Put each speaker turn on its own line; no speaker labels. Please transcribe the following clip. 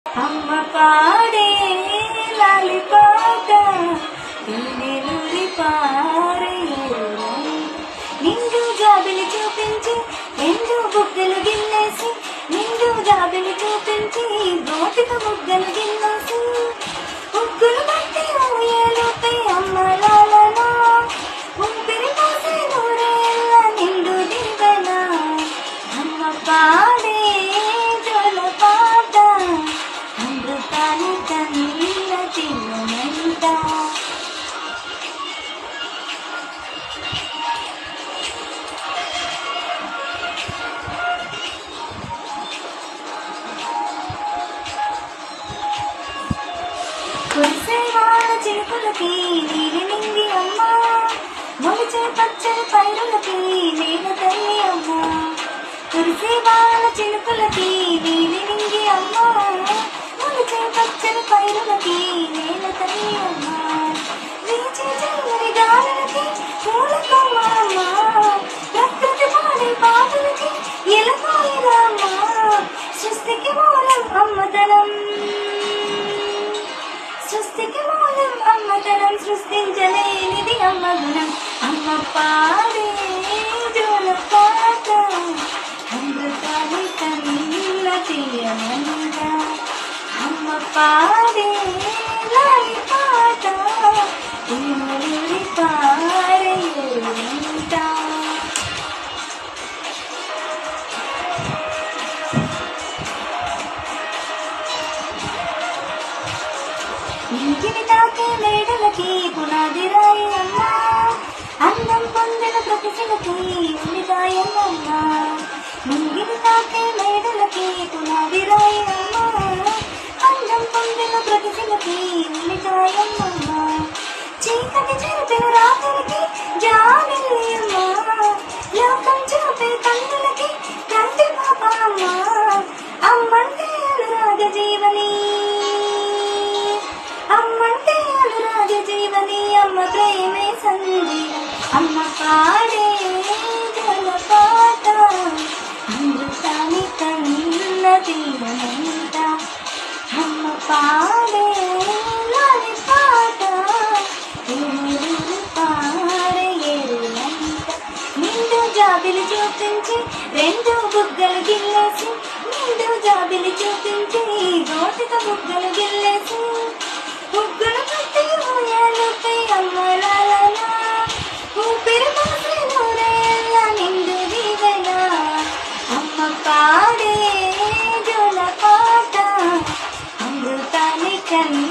అమ్మ పాడే లాలిపాట తేనెలూరి పారేరు నిండు జాబిలి చూపించి రెండు బుగ్గలు గిల్లేసి నిండు జాబిలి చూపించి గోటిక బుగ్గలు గిల్లేసి ముగ్గులు బట్టి ఊయలుపై అమ్మ లాలనా ఊపిరి పోసే నూరేళ్ళ నిండు దివెన అమ్మ పాడే జోలపాట అమృతాన్ని కన్నీళ్ళ తిన్నమంట కురిసే వాన చినుకులకి నీలి నింగి అమ్మ మొలిచే పచ్చని పైరులకి నేల తల్లి అమ్మ కురిసే వాన చినుకులకి నీలి నింగి అమ్మ మొలిచే పచ్చని పైరులకి నేల తల్లి అమ్మ వీచే చల్లని గాలులకి పూల కొమ్మ అమ్మ ప్రకృతి పాడే పాటలకి ఎలపోయిన అమ్మ సృష్టికి మూలం అమ్మతనం సృష్టికి మూలం అమ్మతనం సృష్టించలేనిది అమ్మ గుణం అమ్మ పాడే జోలపాట అమృతాన్ని కన్నీళ్ళ తీయమంట అమ్మ పాడే లాలిపాట తేనెలూరి పారేరుమంట ఇంటిని తాకే మేడలకి పునాది రాయి అమ్మ అందం పొందిన ప్రతిశలకి ఉల్లిపాయమ్మ ముంగిని తాకే మేడలకి పునాది రాయి అమ్మ అందం పొందిన ప్రతిశలకి ఉల్లిపాయమ్మ చీకటి చెరిపిన రాత్రికి జాబిల్లి అమ్మ లోకం చూపే కన్నులకి కంటి పాప అమ్మ అమ్మంటే అనురాగ జీవని అమ్మంటే అనురాగ జీవని అమ్మ ప్రేమే సంజీవని అమ్మ పాడే జలపాట అమృతాన్ని కన్న తీరమంట అమ్మ పాడే లాలిపాట తేనెలూరి పారేరుమంట నిండు జాబిలి చూపించి రెండు బుగ్గలు గిల్లేసి నిండు జాబిలి చూపించి గోటిక బుగ్గలు గిల్లేసి ముగ్గులు పట్టి ఊయలుపై అమ్మ లాలనా ఊపిరి పోసే నూరేళ్ళ నిండు దివెన అమ్మ పాడే జోలపాట అమృతాన్ని కన్న